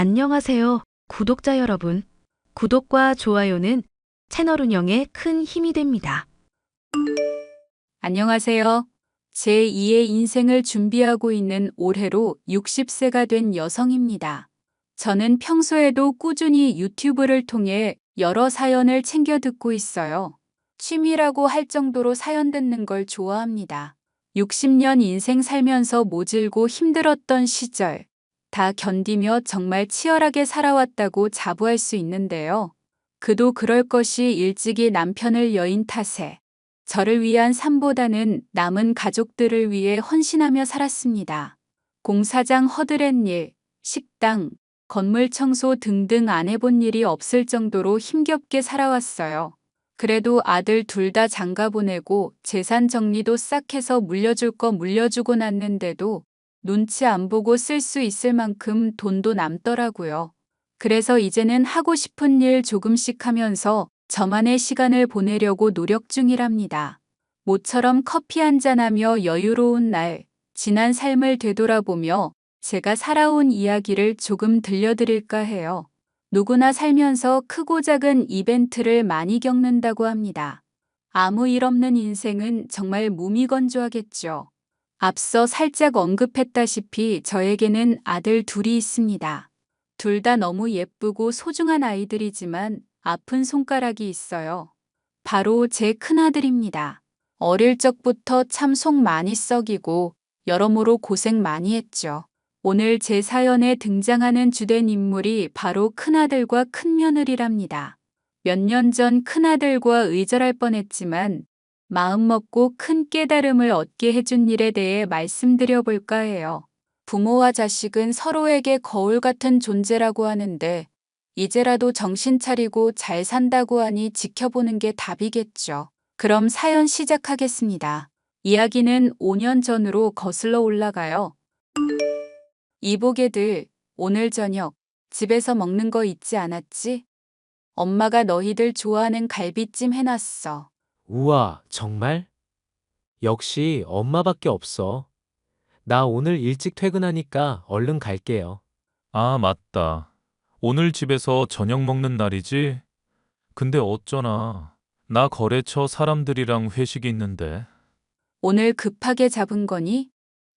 안녕하세요, 구독자 여러분. 구독과 좋아요는 채널 운영에 큰 힘이 됩니다. 안녕하세요. 제2의 인생을 준비하고 있는 올해로 60세가 된 여성입니다. 저는 평소에도 꾸준히 유튜브를 통해 여러 사연을 챙겨 듣고 있어요. 취미라고 할 정도로 사연 듣는 걸 좋아합니다. 60년 인생 살면서 모질고 힘들었던 시절, 다 견디며 정말 치열하게 살아왔다고 자부할 수 있는데요. 그도 그럴 것이 일찍이 남편을 여인 탓에 저를 위한 삶보다는 남은 가족들을 위해 헌신하며 살았습니다. 공사장 허드렛 일, 식당, 건물 청소 등등 안 해본 일이 없을 정도로 힘겹게 살아왔어요. 그래도 아들 둘 다 장가 보내고 재산 정리도 싹 해서 물려줄 거 물려주고 났는데도 눈치 안 보고 쓸 수 있을 만큼 돈도 남더라고요. 그래서 이제는 하고 싶은 일 조금씩 하면서 저만의 시간을 보내려고 노력 중이랍니다. 모처럼 커피 한잔하며 여유로운 날, 지난 삶을 되돌아보며 제가 살아온 이야기를 조금 들려드릴까 해요. 누구나 살면서 크고 작은 이벤트를 많이 겪는다고 합니다. 아무 일 없는 인생은 정말 무미건조하겠죠. 앞서 살짝 언급했다시피 저에게는 아들 둘이 있습니다. 둘 다 너무 예쁘고 소중한 아이들이지만 아픈 손가락이 있어요. 바로 제 큰아들입니다. 어릴 적부터 참 속 많이 썩이고 여러모로 고생 많이 했죠. 오늘 제 사연에 등장하는 주된 인물이 바로 큰아들과 큰며느리랍니다. 몇 년 전 큰아들과 의절할 뻔했지만 마음먹고 큰 깨달음을 얻게 해준 일에 대해 말씀드려 볼까 해요. 부모와 자식은 서로에게 거울 같은 존재라고 하는데 이제라도 정신 차리고 잘 산다고 하니 지켜보는 게 답이겠죠. 그럼 사연 시작하겠습니다. 이야기는 5년 전으로 거슬러 올라가요. 이보게들, 오늘 저녁 집에서 먹는 거 잊지 않았지? 엄마가 너희들 좋아하는 갈비찜 해놨어. 우와, 정말? 역시 엄마밖에 없어. 나 오늘 일찍 퇴근하니까 얼른 갈게요. 아, 맞다. 오늘 집에서 저녁 먹는 날이지? 근데 어쩌나. 나 거래처 사람들이랑 회식이 있는데. 오늘 급하게 잡은 거니?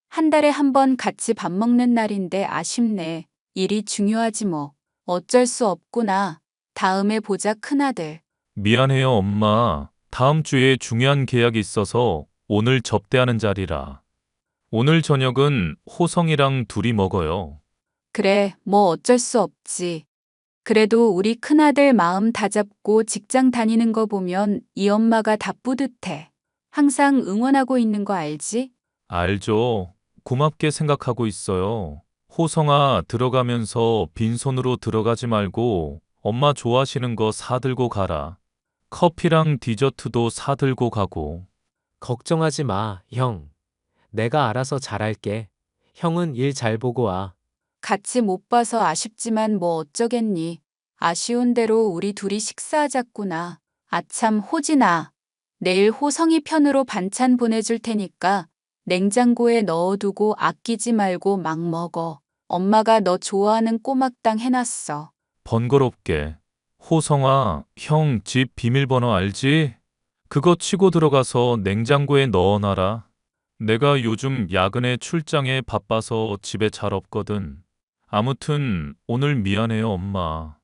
한 달에 한 번 같이 밥 먹는 날인데 아쉽네. 일이 중요하지 뭐. 어쩔 수 없구나. 다음에 보자 큰아들. 미안해요, 엄마. 다음 주에 중요한 계약이 있어서 오늘 접대하는 자리라. 오늘 저녁은 호성이랑 둘이 먹어요. 그래, 뭐 어쩔 수 없지. 그래도 우리 큰아들 마음 다잡고 직장 다니는 거 보면 이 엄마가 다 뿌듯해. 항상 응원하고 있는 거 알지? 알죠? 고맙게 생각하고 있어요. 호성아, 들어가면서 빈손으로 들어가지 말고 엄마 좋아하시는 거 사들고 가라. 커피랑 디저트도 사들고 가고. 걱정하지 마, 형. 내가 알아서 잘할게. 형은 일 잘 보고 와. 같이 못 봐서 아쉽지만 뭐 어쩌겠니. 아쉬운 대로 우리 둘이 식사하자꾸나. 아참 호진아. 내일 호성이 편으로 반찬 보내줄 테니까 냉장고에 넣어두고 아끼지 말고 막 먹어. 엄마가 너 좋아하는 꼬막당 해놨어. 번거롭게. 호성아, 형 집 비밀번호 알지? 그거 치고 들어가서 냉장고에 넣어놔라. 내가 요즘 야근에 출장에 바빠서 집에 잘 없거든. 아무튼 오늘 미안해요, 엄마.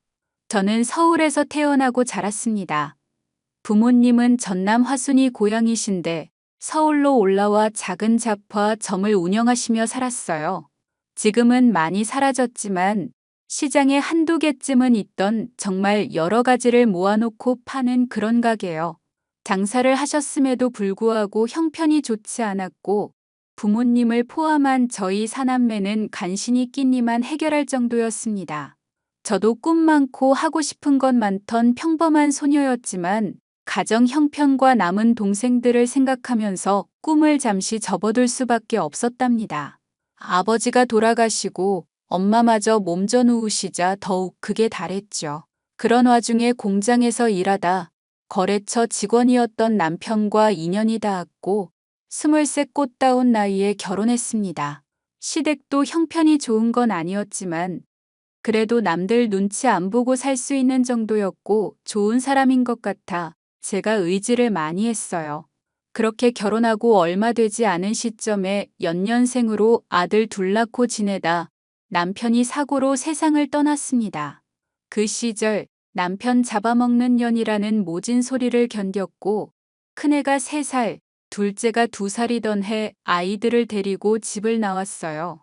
저는 서울에서 태어나고 자랐습니다. 부모님은 전남 화순이 고향이신데 서울로 올라와 작은 잡화 점을 운영하시며 살았어요. 지금은 많이 사라졌지만 시장에 한두 개쯤은 있던 정말 여러 가지를 모아놓고 파는 그런 가게요. 장사를 하셨음에도 불구하고 형편이 좋지 않았고 부모님을 포함한 저희 사남매는 간신히 끼니만 해결할 정도였습니다. 저도 꿈 많고 하고 싶은 것 많던 평범한 소녀였지만 가정 형편과 남은 동생들을 생각하면서 꿈을 잠시 접어둘 수밖에 없었답니다. 아버지가 돌아가시고 엄마마저 몸져 누우시자 더욱 극에 달했죠. 그런 와중에 공장에서 일하다 거래처 직원이었던 남편과 인연이 닿았고 23 꽃다운 나이에 결혼했습니다. 시댁도 형편이 좋은 건 아니었지만 그래도 남들 눈치 안 보고 살 수 있는 정도였고 좋은 사람인 것 같아 제가 의지를 많이 했어요. 그렇게 결혼하고 얼마 되지 않은 시점에 연년생으로 아들 둘 낳고 지내다 남편이 사고로 세상을 떠났습니다. 그 시절 남편 잡아먹는 년이라는 모진 소리를 견뎠고 큰애가 3살, 둘째가 2살이던 해 아이들을 데리고 집을 나왔어요.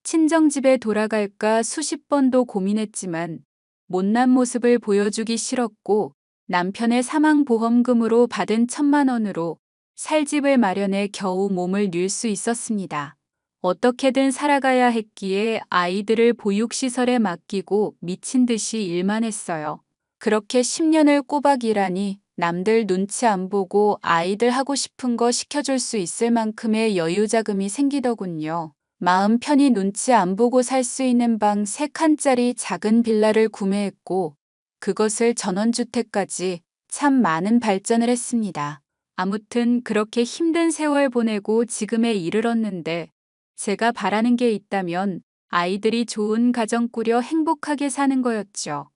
친정집에 돌아갈까 수십 번도 고민했지만 못난 모습을 보여주기 싫었고 남편의 사망보험금으로 받은 1,000만 원으로 살 집을 마련해 겨우 몸을 럨 수 있었습니다. 어떻게든 살아가야 했기에 아이들을 보육시설에 맡기고 미친 듯이 일만 했어요. 그렇게 10년을 꼬박 일하니 남들 눈치 안 보고 아이들 하고 싶은 거 시켜줄 수 있을 만큼의 여유 자금이 생기더군요. 마음 편히 눈치 안 보고 살 수 있는 방 3칸짜리 작은 빌라를 구매했고 그것을 전원주택까지 참 많은 발전을 했습니다. 아무튼 그렇게 힘든 세월 보내고 지금에 이르렀는데 제가 바라는 게 있다면 아이들이 좋은 가정 꾸려 행복하게 사는 거였죠.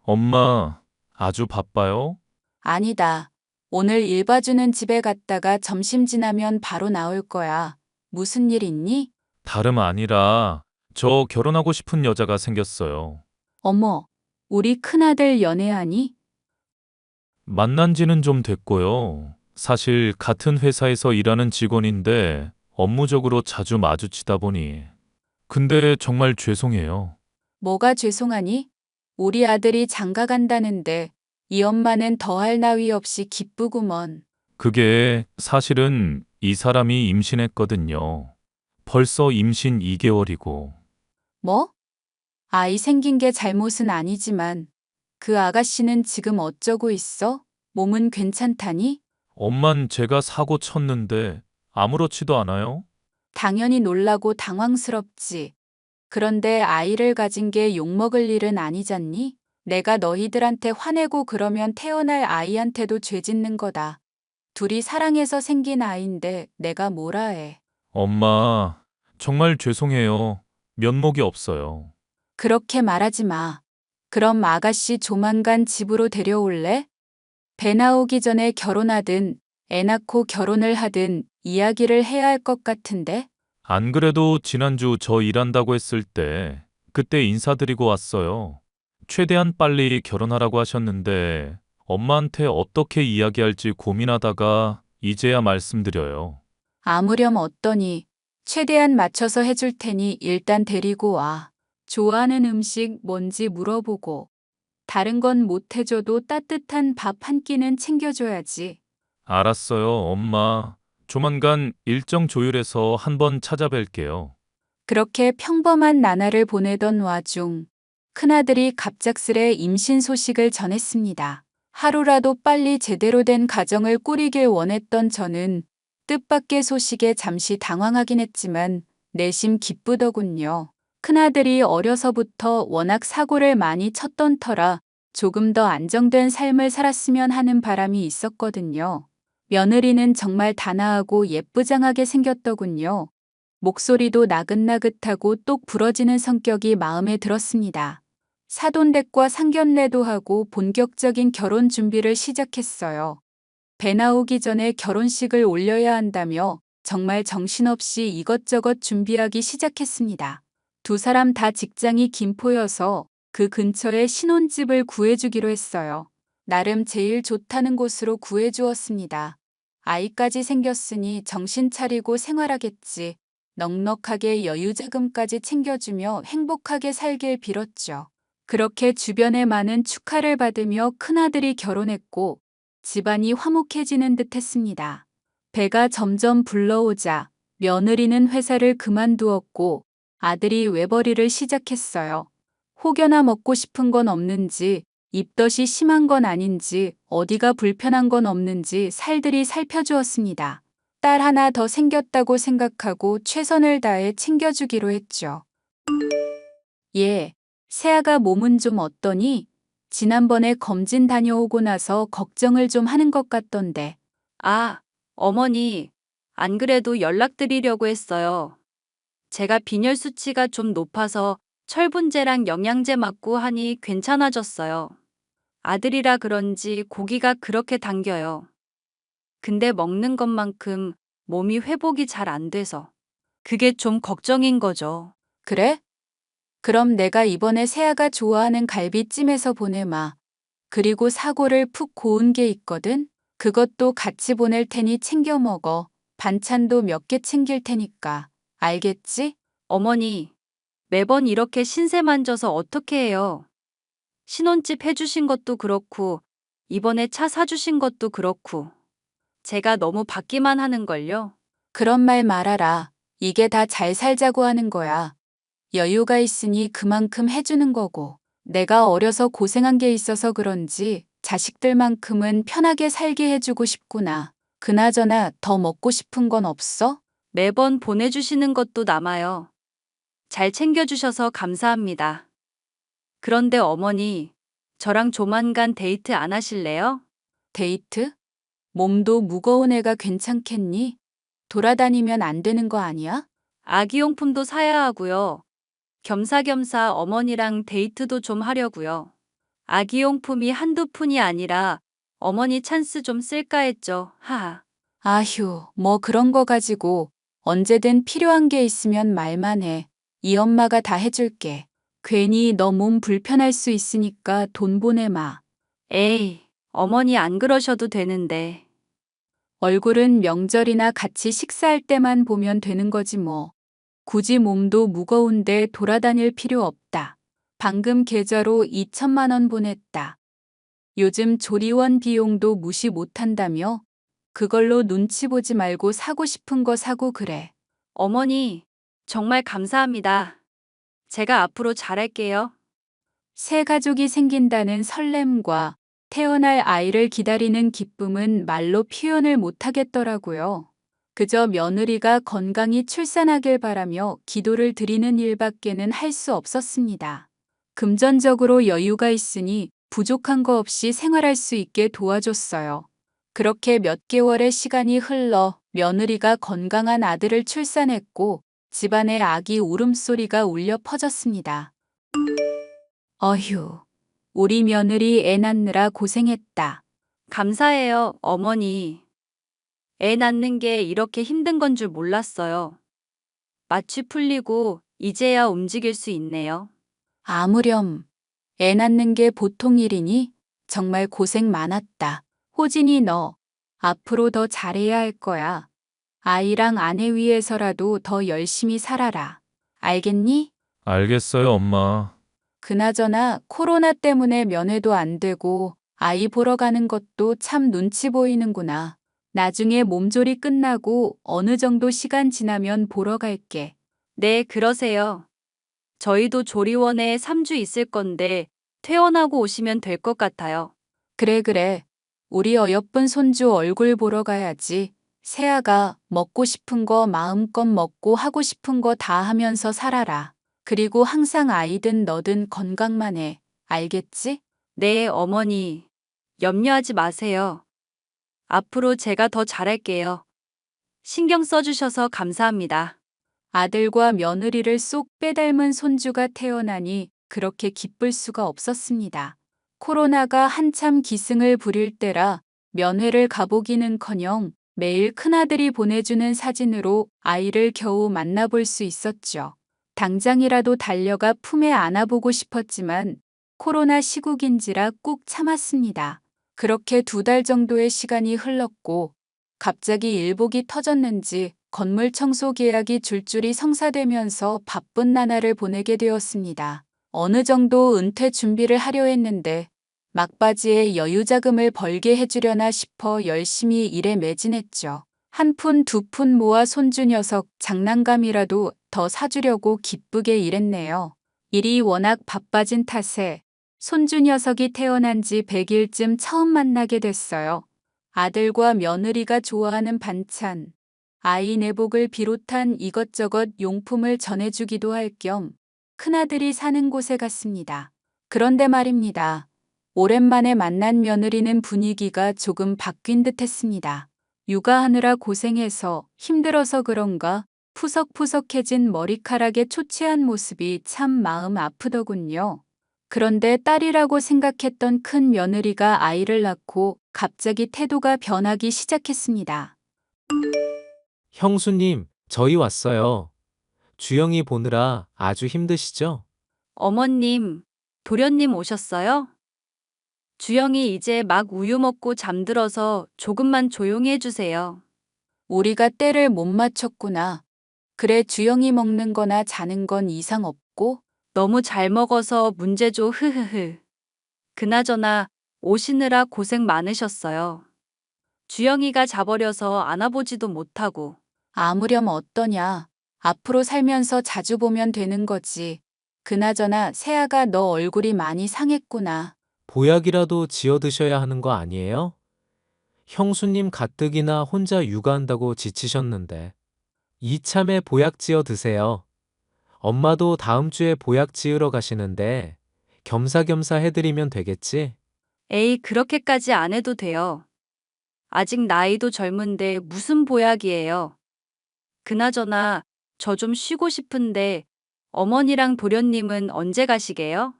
엄마, 아주 바빠요? 아니다. 오늘 일 봐주는 집에 갔다가 점심 지나면 바로 나올 거야. 무슨 일 있니? 다름 아니라 저 결혼하고 싶은 여자가 생겼어요. 어머, 우리 큰아들 연애하니? 만난 지는 좀 됐고요. 사실 같은 회사에서 일하는 직원인데 업무적으로 자주 마주치다 보니. 근데 정말 죄송해요. 뭐가 죄송하니? 우리 아들이 장가 간다는데 이 엄마는 더할 나위 없이 기쁘구먼. 그게 사실은 이 사람이 임신했거든요. 벌써 임신 2개월이고. 뭐? 아이 생긴 게 잘못은 아니지만 그 아가씨는 지금 어쩌고 있어? 몸은 괜찮다니? 엄만 제가 사고 쳤는데 아무렇지도 않아요? 당연히 놀라고 당황스럽지. 그런데 아이를 가진 게 욕먹을 일은 아니잖니? 내가 너희들한테 화내고 그러면 태어날 아이한테도 죄 짓는 거다. 둘이 사랑해서 생긴 아이인데 내가 뭐라 해. 엄마, 정말 죄송해요. 면목이 없어요. 그렇게 말하지 마. 그럼 아가씨 조만간 집으로 데려올래? 배 나오기 전에 결혼하든 애 낳고 결혼을 하든 이야기를 해야 할 것 같은데? 안 그래도 지난주 저 일한다고 했을 때 그때 인사드리고 왔어요. 최대한 빨리 결혼하라고 하셨는데 엄마한테 어떻게 이야기할지 고민하다가 이제야 말씀드려요. 아무렴 어떠니? 최대한 맞춰서 해줄 테니 일단 데리고 와. 좋아하는 음식 뭔지 물어보고. 다른 건 못 해줘도 따뜻한 밥 한 끼는 챙겨줘야지. 알았어요, 엄마. 조만간 일정 조율해서 한번 찾아뵐게요. 그렇게 평범한 나날을 보내던 와중 큰아들이 갑작스레 임신 소식을 전했습니다. 하루라도 빨리 제대로 된 가정을 꾸리길 원했던 저는 뜻밖의 소식에 잠시 당황하긴 했지만 내심 기쁘더군요. 큰아들이 어려서부터 워낙 사고를 많이 쳤던 터라 조금 더 안정된 삶을 살았으면 하는 바람이 있었거든요. 며느리는 정말 단아하고 예쁘장하게 생겼더군요. 목소리도 나긋나긋하고 똑 부러지는 성격이 마음에 들었습니다. 사돈댁과 상견례도 하고 본격적인 결혼 준비를 시작했어요. 배 나오기 전에 결혼식을 올려야 한다며 정말 정신없이 이것저것 준비하기 시작했습니다. 두 사람 다 직장이 김포여서 그 근처에 신혼집을 구해주기로 했어요. 나름 제일 좋다는 곳으로 구해주었습니다. 아이까지 생겼으니 정신 차리고 생활하겠지. 넉넉하게 여유자금까지 챙겨주며 행복하게 살길 빌었죠. 그렇게 주변의 많은 축하를 받으며 큰아들이 결혼했고 집안이 화목해지는 듯 했습니다. 배가 점점 불러오자 며느리는 회사를 그만두었고 아들이 외벌이를 시작했어요. 혹여나 먹고 싶은 건 없는지 입덧이 심한 건 아닌지 어디가 불편한 건 없는지 살들이 살펴주었습니다. 딸 하나 더 생겼다고 생각하고 최선을 다해 챙겨주기로 했죠. 예, 새아가 몸은 좀 어떠니? 지난번에 검진 다녀오고 나서 걱정을 좀 하는 것 같던데. 아, 어머니, 안 그래도 연락드리려고 했어요. 제가 빈혈 수치가 좀 높아서 철분제랑 영양제 맞고 하니 괜찮아졌어요. 아들이라 그런지 고기가 그렇게 당겨요. 근데 먹는 것만큼 몸이 회복이 잘 안 돼서 그게 좀 걱정인 거죠. 그래? 그럼 내가 이번에 세아가 좋아하는 갈비찜에서 보내마. 그리고 사골을 푹 고운 게 있거든? 그것도 같이 보낼 테니 챙겨 먹어. 반찬도 몇 개 챙길 테니까. 알겠지? 어머니, 매번 이렇게 신세 만져서 어떻게 해요? 신혼집 해주신 것도 그렇고, 이번에 차 사주신 것도 그렇고, 제가 너무 받기만 하는걸요? 그런 말 말아라. 이게 다 잘 살자고 하는 거야. 여유가 있으니 그만큼 해주는 거고. 내가 어려서 고생한 게 있어서 그런지 자식들만큼은 편하게 살게 해주고 싶구나. 그나저나 더 먹고 싶은 건 없어? 매번 보내주시는 것도 남아요. 잘 챙겨주셔서 감사합니다. 그런데 어머니, 저랑 조만간 데이트 안 하실래요? 데이트? 몸도 무거운 애가 괜찮겠니? 돌아다니면 안 되는 거 아니야? 아기용품도 사야 하고요. 겸사겸사 어머니랑 데이트도 좀 하려고요. 아기용품이 한두 푼이 아니라 어머니 찬스 좀 쓸까 했죠. 하하. 아휴, 뭐 그런 거 가지고 언제든 필요한 게 있으면 말만 해. 이 엄마가 다 해줄게. 괜히 너 몸 불편할 수 있으니까 돈 보내마. 에이, 어머니 안 그러셔도 되는데. 얼굴은 명절이나 같이 식사할 때만 보면 되는 거지 뭐. 굳이 몸도 무거운데 돌아다닐 필요 없다. 방금 계좌로 2천만 원 보냈다. 요즘 조리원 비용도 무시 못한다며? 그걸로 눈치 보지 말고 사고 싶은 거 사고 그래. 어머니, 정말 감사합니다. 제가 앞으로 잘할게요. 새 가족이 생긴다는 설렘과 태어날 아이를 기다리는 기쁨은 말로 표현을 못하겠더라고요. 그저 며느리가 건강히 출산하길 바라며 기도를 드리는 일밖에는 할 수 없었습니다. 금전적으로 여유가 있으니 부족한 거 없이 생활할 수 있게 도와줬어요. 그렇게 몇 개월의 시간이 흘러 며느리가 건강한 아들을 출산했고 집안에 아기 울음소리가 울려 퍼졌습니다. 어휴, 우리 며느리 애 낳느라 고생했다. 감사해요, 어머니. 애 낳는 게 이렇게 힘든 건 줄 몰랐어요. 마취 풀리고 이제야 움직일 수 있네요. 아무렴. 애 낳는 게 보통 일이니? 정말 고생 많았다. 호진이 너 앞으로 더 잘해야 할 거야. 아이랑 아내 위해서라도 더 열심히 살아라. 알겠니? 알겠어요, 엄마. 그나저나 코로나 때문에 면회도 안 되고 아이 보러 가는 것도 참 눈치 보이는구나. 나중에 몸조리 끝나고 어느 정도 시간 지나면 보러 갈게. 네, 그러세요. 저희도 조리원에 3주 있을 건데 퇴원하고 오시면 될 것 같아요. 그래. 우리 어여쁜 손주 얼굴 보러 가야지. 세아가 먹고 싶은 거 마음껏 먹고 하고 싶은 거 다 하면서 살아라. 그리고 항상 아이든 너든 건강만 해. 알겠지? 네, 어머니. 염려하지 마세요. 앞으로 제가 더 잘할게요. 신경 써주셔서 감사합니다. 아들과 며느리를 쏙 빼닮은 손주가 태어나니 그렇게 기쁠 수가 없었습니다. 코로나가 한참 기승을 부릴 때라 면회를 가보기는커녕 매일 큰아들이 보내주는 사진으로 아이를 겨우 만나볼 수 있었죠. 당장이라도 달려가 품에 안아보고 싶었지만 코로나 시국인지라 꾹 참았습니다. 그렇게 2달 정도의 시간이 흘렀고 갑자기 일복이 터졌는지 건물 청소 계약이 줄줄이 성사되면서 바쁜 나날을 보내게 되었습니다. 어느 정도 은퇴 준비를 하려 했는데 막바지에 여유 자금을 벌게 해주려나 싶어 열심히 일에 매진했죠. 1푼 2푼 모아 손주 녀석 장난감이라도 더 사주려고 기쁘게 일했네요. 일이 워낙 바빠진 탓에 손주 녀석이 태어난 지 100일쯤 처음 만나게 됐어요. 아들과 며느리가 좋아하는 반찬, 아이 내복을 비롯한 이것저것 용품을 전해주기도 할 겸 큰아들이 사는 곳에 갔습니다. 그런데 말입니다. 오랜만에 만난 며느리는 분위기가 조금 바뀐 듯 했습니다. 육아하느라 고생해서 힘들어서 그런가 푸석푸석해진 머리카락에 초췌한 모습이 참 마음 아프더군요. 그런데 딸이라고 생각했던 큰 며느리가 아이를 낳고 갑자기 태도가 변하기 시작했습니다. 형수님, 저희 왔어요. 주영이 보느라 아주 힘드시죠? 어머님, 도련님 오셨어요? 주영이 이제 막 우유 먹고 잠들어서 조금만 조용히 해주세요. 우리가 때를 못 맞췄구나. 그래, 주영이 먹는 거나 자는 건 이상 없고? 너무 잘 먹어서 문제죠, 흐흐흐. 그나저나 오시느라 고생 많으셨어요. 주영이가 자버려서 안아보지도 못하고. 아무렴 어떠냐. 앞으로 살면서 자주 보면 되는 거지. 그나저나 세아가 너 얼굴이 많이 상했구나. 보약이라도 지어 드셔야 하는 거 아니에요? 형수님 가뜩이나 혼자 육아한다고 지치셨는데. 이참에 보약 지어 드세요. 엄마도 다음 주에 보약 지으러 가시는데 겸사겸사 해드리면 되겠지? 에이, 그렇게까지 안 해도 돼요. 아직 나이도 젊은데 무슨 보약이에요. 그나저나 저 좀 쉬고 싶은데 어머니랑 도련님은 언제 가시게요?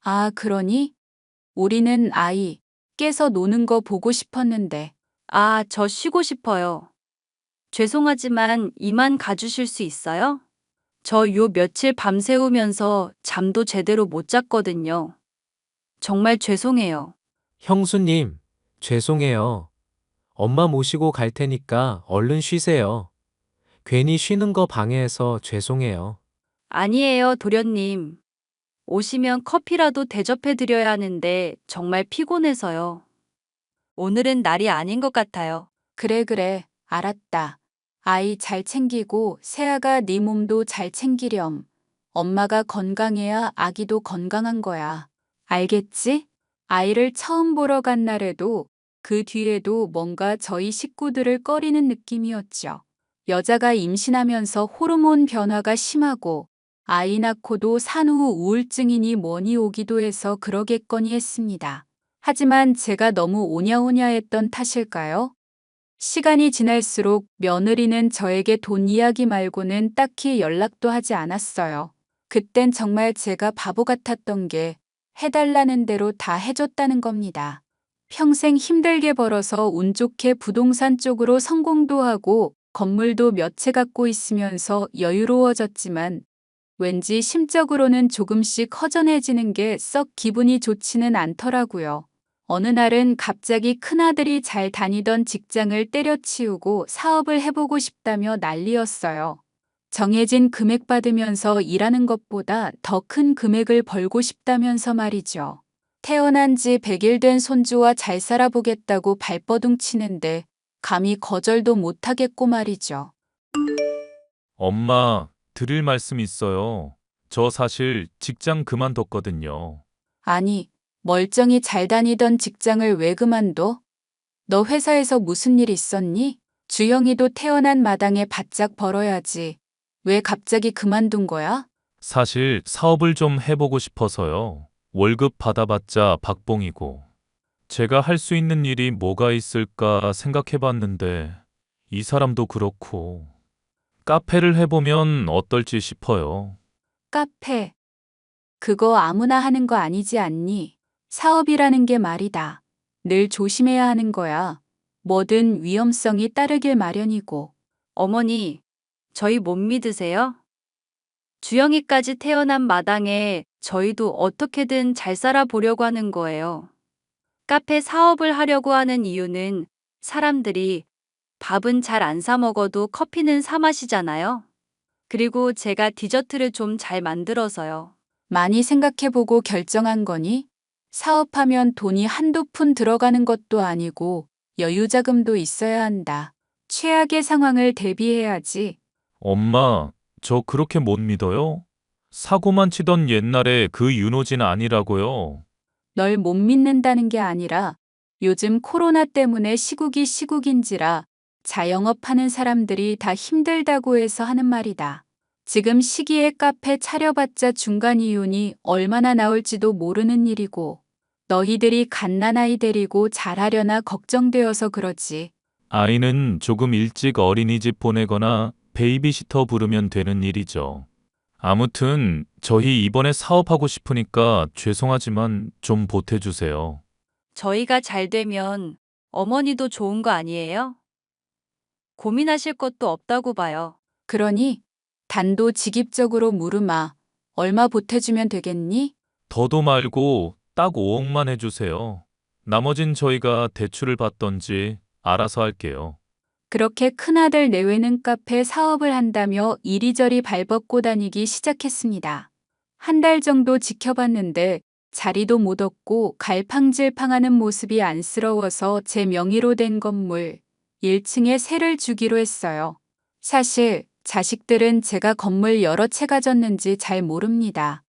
아, 그러니? 우리는 아이 깨서 노는 거 보고 싶었는데. 아, 저 쉬고 싶어요. 죄송하지만 이만 가주실 수 있어요? 저 요 며칠 밤새우면서 잠도 제대로 못 잤거든요. 정말 죄송해요. 형수님, 죄송해요. 엄마 모시고 갈 테니까 얼른 쉬세요. 괜히 쉬는 거 방해해서 죄송해요. 아니에요, 도련님. 오시면 커피라도 대접해드려야 하는데 정말 피곤해서요. 오늘은 날이 아닌 것 같아요. 그래, 알았다. 아이 잘 챙기고 세아가 네 몸도 잘 챙기렴. 엄마가 건강해야 아기도 건강한 거야. 알겠지? 아이를 처음 보러 간 날에도 그 뒤에도 뭔가 저희 식구들을 꺼리는 느낌이었죠. 여자가 임신하면서 호르몬 변화가 심하고 아이 낳고도 산후 우울증이니 뭐니 오기도 해서 그러겠거니 했습니다. 하지만 제가 너무 오냐오냐했던 탓일까요? 시간이 지날수록 며느리는 저에게 돈 이야기 말고는 딱히 연락도 하지 않았어요. 그땐 정말 제가 바보 같았던 게 해달라는 대로 다 해줬다는 겁니다. 평생 힘들게 벌어서 운 좋게 부동산 쪽으로 성공도 하고 건물도 몇 채 갖고 있으면서 여유로워졌지만 왠지 심적으로는 조금씩 허전해지는 게 썩 기분이 좋지는 않더라고요. 어느 날은 갑자기 큰아들이 잘 다니던 직장을 때려치우고 사업을 해보고 싶다며 난리였어요. 정해진 금액 받으면서 일하는 것보다 더 큰 금액을 벌고 싶다면서 말이죠. 태어난 지 100일 된 손주와 잘 살아보겠다고 발버둥 치는데 감히 거절도 못하겠고 말이죠. 엄마, 드릴 말씀 있어요. 저 사실 직장 그만뒀거든요. 아니, 멀쩡히 잘 다니던 직장을 왜 그만둬? 너 회사에서 무슨 일 있었니? 주영이도 태어난 마당에 바짝 벌어야지. 왜 갑자기 그만둔 거야? 사실 사업을 좀 해보고 싶어서요. 월급 받아봤자 박봉이고. 제가 할 수 있는 일이 뭐가 있을까 생각해봤는데 이 사람도 그렇고 카페를 해보면 어떨지 싶어요. 카페. 그거 아무나 하는 거 아니지 않니? 사업이라는 게 말이다. 늘 조심해야 하는 거야. 뭐든 위험성이 따르길 마련이고. 어머니, 저희 못 믿으세요? 주영이까지 태어난 마당에 저희도 어떻게든 잘 살아보려고 하는 거예요. 카페 사업을 하려고 하는 이유는 사람들이 밥은 잘 안 사 먹어도 커피는 사 마시잖아요. 그리고 제가 디저트를 좀 잘 만들어서요. 많이 생각해보고 결정한 거니? 사업하면 돈이 한두 푼 들어가는 것도 아니고 여유자금도 있어야 한다. 최악의 상황을 대비해야지. 엄마, 저 그렇게 못 믿어요? 사고만 치던 옛날에 그 윤호진 아니라고요. 널 못 믿는다는 게 아니라 요즘 코로나 때문에 시국이 시국인지라 자영업하는 사람들이 다 힘들다고 해서 하는 말이다. 지금 시기에 카페 차려봤자 중간 이윤이 얼마나 나올지도 모르는 일이고 너희들이 갓난아이 데리고 잘하려나 걱정되어서 그러지. 아이는 조금 일찍 어린이집 보내거나 베이비시터 부르면 되는 일이죠. 아무튼 저희 이번에 사업하고 싶으니까 죄송하지만 좀 보태주세요. 저희가 잘 되면 어머니도 좋은 거 아니에요? 고민하실 것도 없다고 봐요. 그러니 단도직입적으로 물으마. 얼마 보태주면 되겠니? 더도 말고 딱 5억만 해주세요. 나머진 저희가 대출을 받던지 알아서 할게요. 그렇게 큰아들 내외는 카페 사업을 한다며 이리저리 발벗고 다니기 시작했습니다. 한 달 정도 지켜봤는데 자리도 못 얻고 갈팡질팡하는 모습이 안쓰러워서 제 명의로 된 건물 1층에 세를 주기로 했어요. 사실 자식들은 제가 건물 여러 채 가졌는지 잘 모릅니다.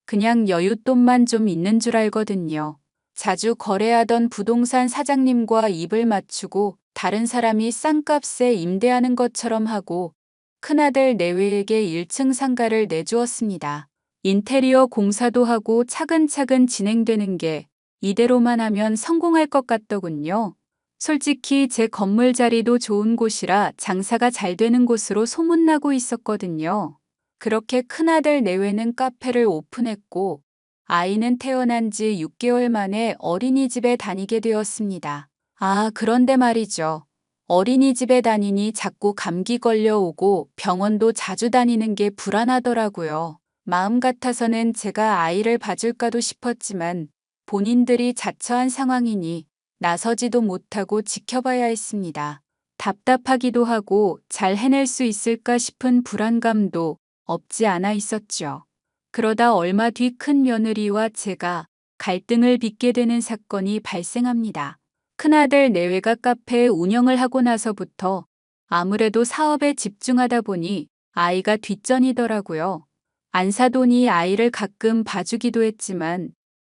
그냥 여윳돈만 좀 있는 줄 알거든요. 자주 거래하던 부동산 사장님과 입을 맞추고 다른 사람이 싼 값에 임대하는 것처럼 하고 큰아들 내외에게 1층 상가를 내주었습니다. 인테리어 공사도 하고 차근차근 진행되는 게 이대로만 하면 성공할 것 같더군요. 솔직히 제 건물 자리도 좋은 곳이라 장사가 잘 되는 곳으로 소문나고 있었거든요. 그렇게 큰아들 내외는 카페를 오픈했고 아이는 태어난 지 6개월 만에 어린이집에 다니게 되었습니다. 아, 그런데 말이죠. 어린이집에 다니니 자꾸 감기 걸려오고 병원도 자주 다니는 게 불안하더라고요. 마음 같아서는 제가 아이를 봐줄까도 싶었지만 본인들이 자처한 상황이니 나서지도 못하고 지켜봐야 했습니다. 답답하기도 하고 잘 해낼 수 있을까 싶은 불안감도 없지 않아 있었죠. 그러다 얼마 뒤 큰 며느리와 제가 갈등을 빚게 되는 사건이 발생합니다. 큰아들 내외가 카페 운영을 하고 나서부터 아무래도 사업에 집중하다 보니 아이가 뒷전이더라고요. 안 사돈이 아이를 가끔 봐주기도 했지만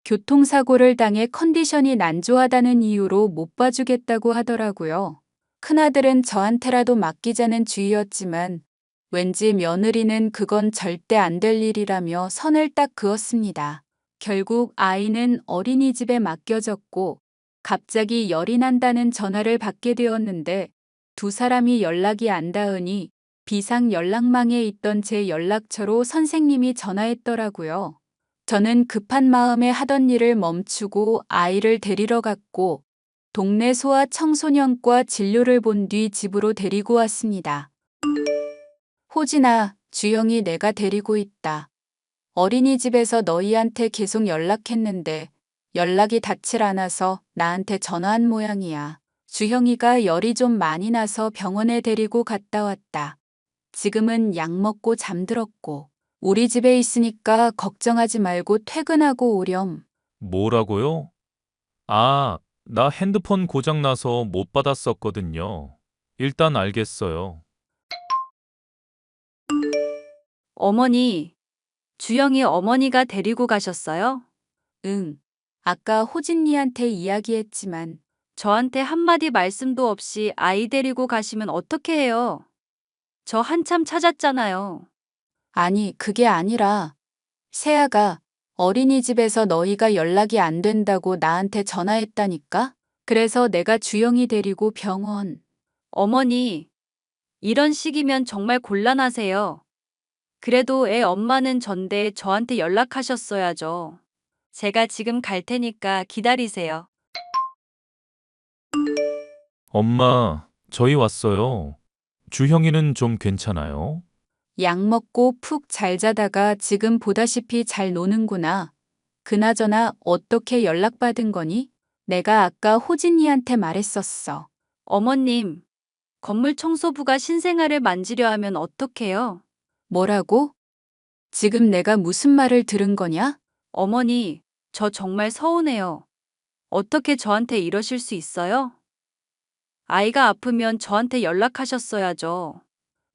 교통사고를 당해 컨디션이 난조하다는 이유로 못 봐주겠다고 하더라고요. 큰아들은 저한테라도 맡기자는 주의였지만 왠지 며느리는 그건 절대 안 될 일이라며 선을 딱 그었습니다. 결국 아이는 어린이집에 맡겨졌고 갑자기 열이 난다는 전화를 받게 되었는데 두 사람이 연락이 안 닿으니 비상 연락망에 있던 제 연락처로 선생님이 전화했더라고요. 저는 급한 마음에 하던 일을 멈추고 아이를 데리러 갔고 동네 소아 청소년과 진료를 본 뒤 집으로 데리고 왔습니다. 호진아, 주영이 내가 데리고 있다. 어린이집에서 너희한테 계속 연락했는데 연락이 닿질 않아서 나한테 전화한 모양이야. 주형이가 열이 좀 많이 나서 병원에 데리고 갔다 왔다. 지금은 약 먹고 잠들었고 우리 집에 있으니까 걱정하지 말고 퇴근하고 오렴. 뭐라고요? 아, 나 핸드폰 고장나서 못 받았었거든요. 일단 알겠어요. 어머니, 주영이 어머니가 데리고 가셨어요? 응. 아까 호진이한테 이야기했지만 저한테 한마디 말씀도 없이 아이 데리고 가시면 어떻게 해요? 저 한참 찾았잖아요. 아니, 그게 아니라 세아가 어린이집에서 너희가 연락이 안 된다고 나한테 전화했다니까? 그래서 내가 주영이 데리고 병원. 어머니, 이런 식이면 정말 곤란하세요. 그래도 애 엄마는 전데 저한테 연락하셨어야죠. 제가 지금 갈 테니까 기다리세요. 엄마, 저희 왔어요. 주형이는 좀 괜찮아요? 약 먹고 푹 잘 자다가 지금 보다시피 잘 노는구나. 그나저나 어떻게 연락받은 거니? 내가 아까 호진이한테 말했었어. 어머님, 건물 청소부가 신생아를 만지려 하면 어떡해요? 뭐라고? 지금 내가 무슨 말을 들은 거냐? 어머니, 저 정말 서운해요. 어떻게 저한테 이러실 수 있어요? 아이가 아프면 저한테 연락하셨어야죠.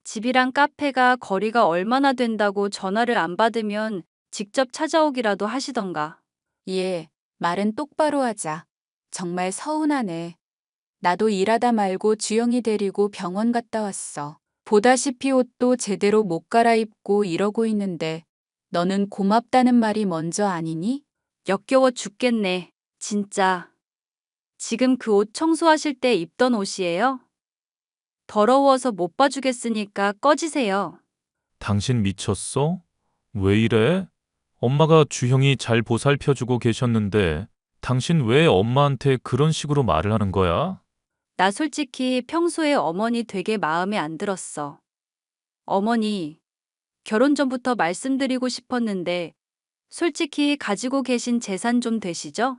집이랑 카페가 거리가 얼마나 된다고 전화를 안 받으면 직접 찾아오기라도 하시던가. 예, 말은 똑바로 하자. 정말 서운하네. 나도 일하다 말고 주영이 데리고 병원 갔다 왔어. 보다시피 옷도 제대로 못 갈아입고 이러고 있는데 너는 고맙다는 말이 먼저 아니니? 역겨워 죽겠네. 진짜. 지금 그 옷 청소하실 때 입던 옷이에요? 더러워서 못 봐주겠으니까 꺼지세요. 당신 미쳤어? 왜 이래? 엄마가 주형이 잘 보살펴주고 계셨는데 당신 왜 엄마한테 그런 식으로 말을 하는 거야? 나 솔직히 평소에 어머니 되게 마음에 안 들었어. 어머니, 결혼 전부터 말씀드리고 싶었는데 솔직히 가지고 계신 재산 좀 되시죠?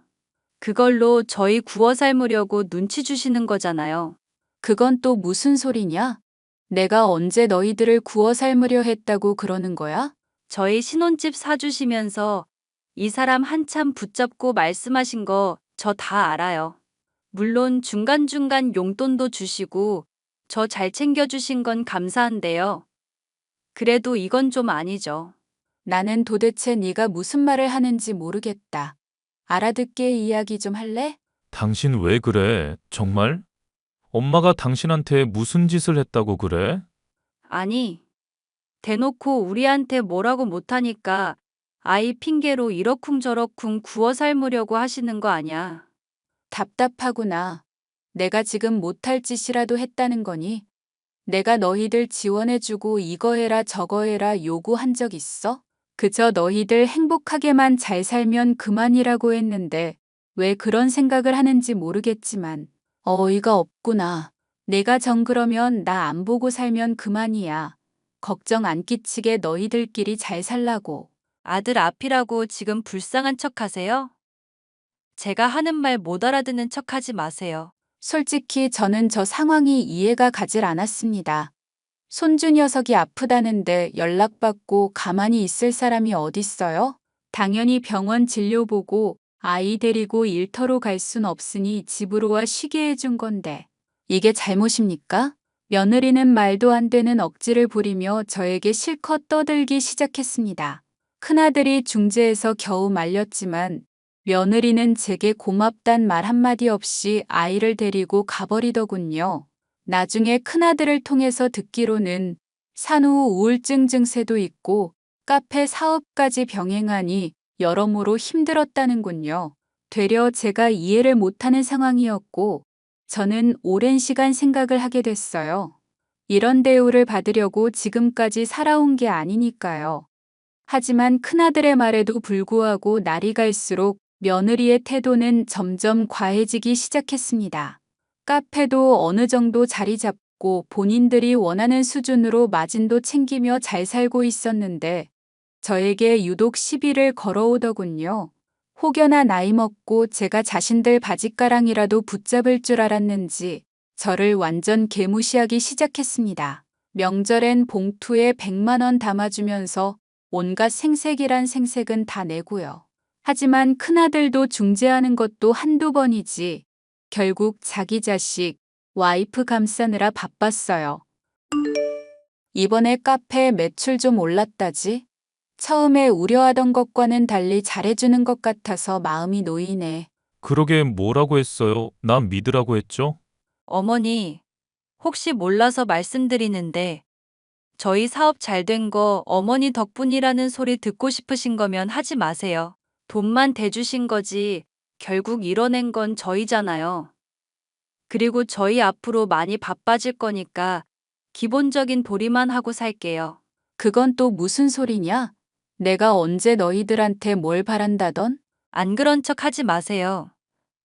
그걸로 저희 구워 삶으려고 눈치 주시는 거잖아요. 그건 또 무슨 소리냐? 내가 언제 너희들을 구워 삶으려 했다고 그러는 거야? 저희 신혼집 사주시면서 이 사람 한참 붙잡고 말씀하신 거 저 다 알아요. 물론 중간중간 용돈도 주시고 저 잘 챙겨주신 건 감사한데요. 그래도 이건 좀 아니죠. 나는 도대체 네가 무슨 말을 하는지 모르겠다. 알아듣게 이야기 좀 할래? 당신 왜 그래? 정말? 엄마가 당신한테 무슨 짓을 했다고 그래? 아니, 대놓고 우리한테 뭐라고 못하니까 아이 핑계로 이러쿵저러쿵 구워 삶으려고 하시는 거 아냐. 답답하구나. 내가 지금 못할 짓이라도 했다는 거니? 내가 너희들 지원해주고 이거 해라 저거 해라 요구한 적 있어? 그저 너희들 행복하게만 잘 살면 그만이라고 했는데 왜 그런 생각을 하는지 모르겠지만 어이가 없구나. 내가 정 그러면 나 안 보고 살면 그만이야. 걱정 안 끼치게 너희들끼리 잘 살라고. 아들 앞이라고 지금 불쌍한 척 하세요? 제가 하는 말 못 알아듣는 척 하지 마세요. 솔직히 저는 저 상황이 이해가 가질 않았습니다. 손주 녀석이 아프다는데 연락받고 가만히 있을 사람이 어딨어요? 당연히 병원 진료 보고 아이 데리고 일터로 갈 순 없으니 집으로 와 쉬게 해준 건데 이게 잘못입니까? 며느리는 말도 안 되는 억지를 부리며 저에게 실컷 떠들기 시작했습니다. 큰아들이 중재해서 겨우 말렸지만 며느리는 제게 고맙단 말 한마디 없이 아이를 데리고 가버리더군요. 나중에 큰아들을 통해서 듣기로는 산후 우울증 증세도 있고 카페 사업까지 병행하니 여러모로 힘들었다는군요. 되려 제가 이해를 못하는 상황이었고 저는 오랜 시간 생각을 하게 됐어요. 이런 대우를 받으려고 지금까지 살아온 게 아니니까요. 하지만 큰아들의 말에도 불구하고 날이 갈수록 며느리의 태도는 점점 과해지기 시작했습니다. 카페도 어느 정도 자리 잡고 본인들이 원하는 수준으로 마진도 챙기며 잘 살고 있었는데 저에게 유독 시비를 걸어오더군요. 혹여나 나이 먹고 제가 자신들 바짓가랑이라도 붙잡을 줄 알았는지 저를 완전 개무시하기 시작했습니다. 명절엔 봉투에 100만 원 담아주면서 온갖 생색이란 생색은 다 내고요. 하지만 큰아들도 중재하는 것도 한두 번이지 결국 자기 자식, 와이프 감싸느라 바빴어요. 이번에 카페 매출 좀 올랐다지? 처음에 우려하던 것과는 달리 잘해주는 것 같아서 마음이 놓이네. 그러게 뭐라고 했어요? 난 믿으라고 했죠? 어머니, 혹시 몰라서 말씀드리는데 저희 사업 잘 된 거 어머니 덕분이라는 소리 듣고 싶으신 거면 하지 마세요. 돈만 대주신 거지 결국 이뤄낸 건 저희잖아요. 그리고 저희 앞으로 많이 바빠질 거니까 기본적인 도리만 하고 살게요. 그건 또 무슨 소리냐? 내가 언제 너희들한테 뭘 바란다던? 안 그런 척 하지 마세요.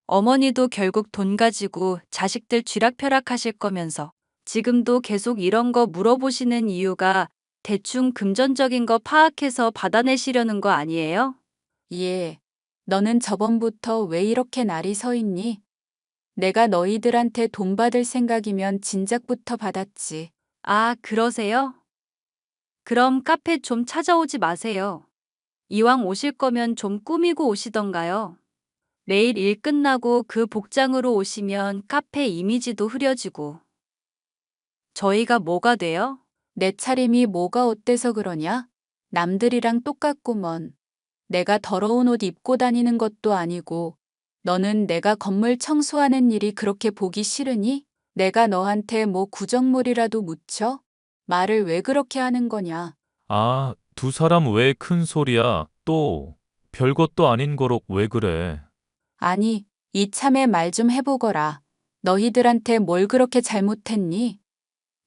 어머니도 결국 돈 가지고 자식들 쥐락펴락 하실 거면서 지금도 계속 이런 거 물어보시는 이유가 대충 금전적인 거 파악해서 받아내시려는 거 아니에요? 예. 너는 저번부터 왜 이렇게 날이 서 있니? 내가 너희들한테 돈 받을 생각이면 진작부터 받았지. 아, 그러세요? 그럼 카페 좀 찾아오지 마세요. 이왕 오실 거면 좀 꾸미고 오시던가요. 내일 일 끝나고 그 복장으로 오시면 카페 이미지도 흐려지고. 저희가 뭐가 돼요? 내 차림이 뭐가 어때서 그러냐? 남들이랑 똑같구먼. 내가 더러운 옷 입고 다니는 것도 아니고 너는 내가 건물 청소하는 일이 그렇게 보기 싫으니? 내가 너한테 뭐 구정물이라도 묻혀? 말을 왜 그렇게 하는 거냐? 아, 두 사람 왜 큰 소리야? 또 별것도 아닌 거로 왜 그래? 아니, 이참에 말 좀 해보거라. 너희들한테 뭘 그렇게 잘못했니?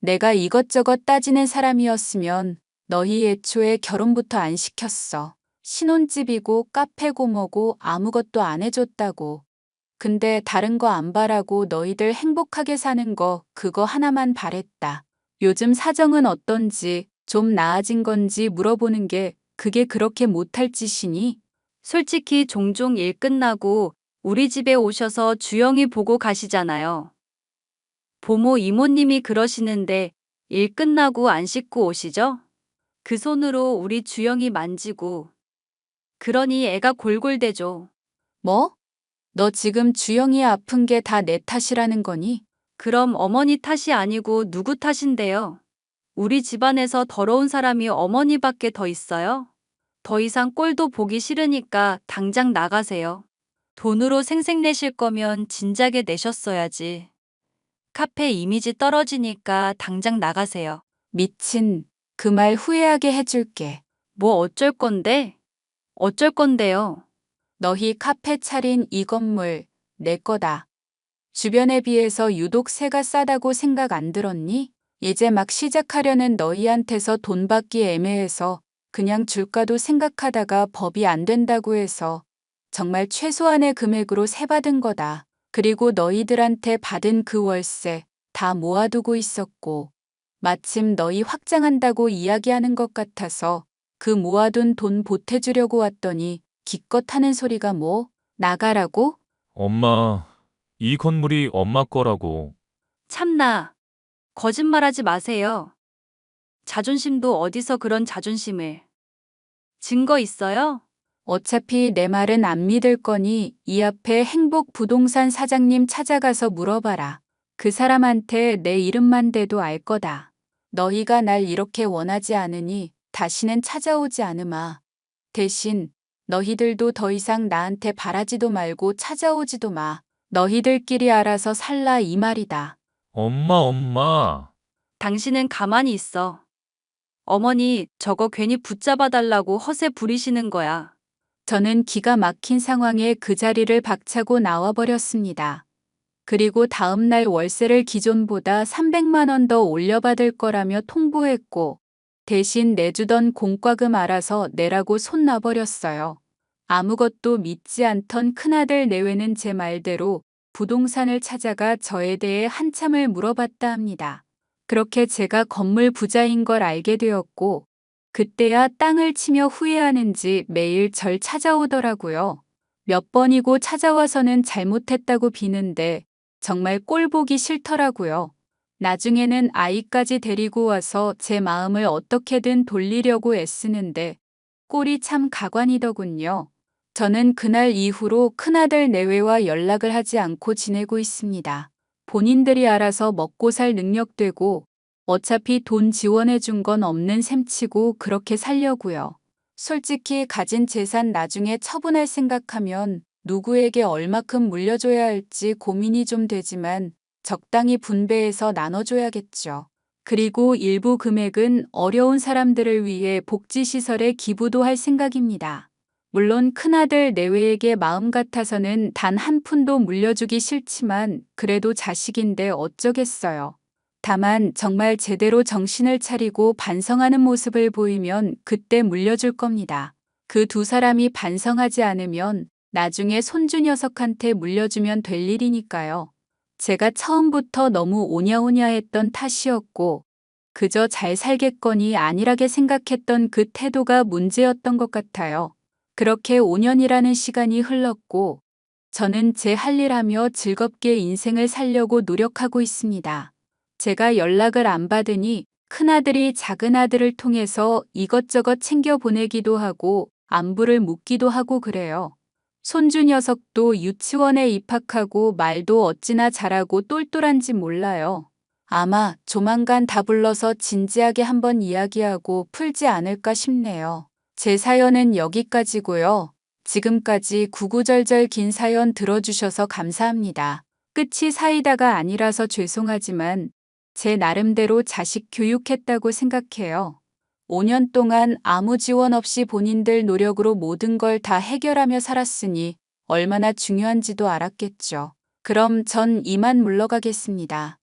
내가 이것저것 따지는 사람이었으면 너희 애초에 결혼부터 안 시켰어. 신혼집이고 카페고 뭐고 아무것도 안 해줬다고. 근데 다른 거 안 바라고 너희들 행복하게 사는 거 그거 하나만 바랬다. 요즘 사정은 어떤지 좀 나아진 건지 물어보는 게 그게 그렇게 못할 짓이니? 솔직히 종종 일 끝나고 우리 집에 오셔서 주영이 보고 가시잖아요. 보모 이모님이 그러시는데 일 끝나고 안 씻고 오시죠? 그 손으로 우리 주영이 만지고. 그러니 애가 골골대죠. 뭐? 너 지금 주영이 아픈 게 다 내 탓이라는 거니? 그럼 어머니 탓이 아니고 누구 탓인데요? 우리 집안에서 더러운 사람이 어머니밖에 더 있어요? 더 이상 꼴도 보기 싫으니까 당장 나가세요. 돈으로 생색내실 거면 진작에 내셨어야지. 카페 이미지 떨어지니까 당장 나가세요. 미친, 그 말 후회하게 해줄게. 뭐 어쩔 건데? 어쩔 건데요? 너희 카페 차린 이 건물 내 거다. 주변에 비해서 유독 세가 싸다고 생각 안 들었니? 이제 막 시작하려는 너희한테서 돈 받기 애매해서 그냥 줄까도 생각하다가 법이 안 된다고 해서 정말 최소한의 금액으로 세받은 거다. 그리고 너희들한테 받은 그 월세 다 모아두고 있었고 마침 너희 확장한다고 이야기하는 것 같아서 그 모아둔 돈 보태주려고 왔더니 기껏 하는 소리가 뭐? 나가라고? 엄마, 이 건물이 엄마 거라고. 참나. 거짓말하지 마세요. 자존심도 어디서 그런 자존심을. 증거 있어요? 어차피 내 말은 안 믿을 거니 이 앞에 행복 부동산 사장님 찾아가서 물어봐라. 그 사람한테 내 이름만 대도 알 거다. 너희가 날 이렇게 원하지 않으니 다시는 찾아오지 않으마. 대신 너희들도 더 이상 나한테 바라지도 말고 찾아오지도 마. 너희들끼리 알아서 살라 이 말이다. 엄마. 당신은 가만히 있어. 어머니, 저거 괜히 붙잡아 달라고 허세 부리시는 거야. 저는 기가 막힌 상황에 그 자리를 박차고 나와버렸습니다. 그리고 다음날 월세를 기존보다 300만 원 더 올려받을 거라며 통보했고 대신 내주던 공과금 알아서 내라고 손 놔버렸어요. 아무것도 믿지 않던 큰아들 내외는 제 말대로 부동산을 찾아가 저에 대해 한참을 물어봤다 합니다. 그렇게 제가 건물 부자인 걸 알게 되었고 그때야 땅을 치며 후회하는지 매일 절 찾아오더라고요. 몇 번이고 찾아와서는 잘못했다고 비는데 정말 꼴 보기 싫더라고요. 나중에는 아이까지 데리고 와서 제 마음을 어떻게든 돌리려고 애쓰는데 꼴이 참 가관이더군요. 저는 그날 이후로 큰아들 내외와 연락을 하지 않고 지내고 있습니다. 본인들이 알아서 먹고 살 능력되고 어차피 돈 지원해 준 건 없는 셈치고 그렇게 살려고요. 솔직히 가진 재산 나중에 처분할 생각하면 누구에게 얼마큼 물려줘야 할지 고민이 좀 되지만 적당히 분배해서 나눠줘야겠죠. 그리고 일부 금액은 어려운 사람들을 위해 복지시설에 기부도 할 생각입니다. 물론 큰아들 내외에게 마음 같아서는 단 한 푼도 물려주기 싫지만 그래도 자식인데 어쩌겠어요. 다만 정말 제대로 정신을 차리고 반성하는 모습을 보이면 그때 물려줄 겁니다. 그 두 사람이 반성하지 않으면 나중에 손주 녀석한테 물려주면 될 일이니까요. 제가 처음부터 너무 오냐오냐 했던 탓이었고 그저 잘 살겠거니 안일하게 생각했던 그 태도가 문제였던 것 같아요. 그렇게 5년이라는 시간이 흘렀고 저는 제 할 일 하며 즐겁게 인생을 살려고 노력하고 있습니다. 제가 연락을 안 받으니 큰아들이 작은아들을 통해서 이것저것 챙겨 보내기도 하고 안부를 묻기도 하고 그래요. 손주 녀석도 유치원에 입학하고 말도 어찌나 잘하고 똘똘한지 몰라요. 아마 조만간 다 불러서 진지하게 한번 이야기하고 풀지 않을까 싶네요. 제 사연은 여기까지고요. 지금까지 구구절절 긴 사연 들어주셔서 감사합니다. 끝이 사이다가 아니라서 죄송하지만 제 나름대로 자식 교육했다고 생각해요. 5년 동안 아무 지원 없이 본인들 노력으로 모든 걸 다 해결하며 살았으니 얼마나 중요한지도 알았겠죠. 그럼 전 이만 물러가겠습니다.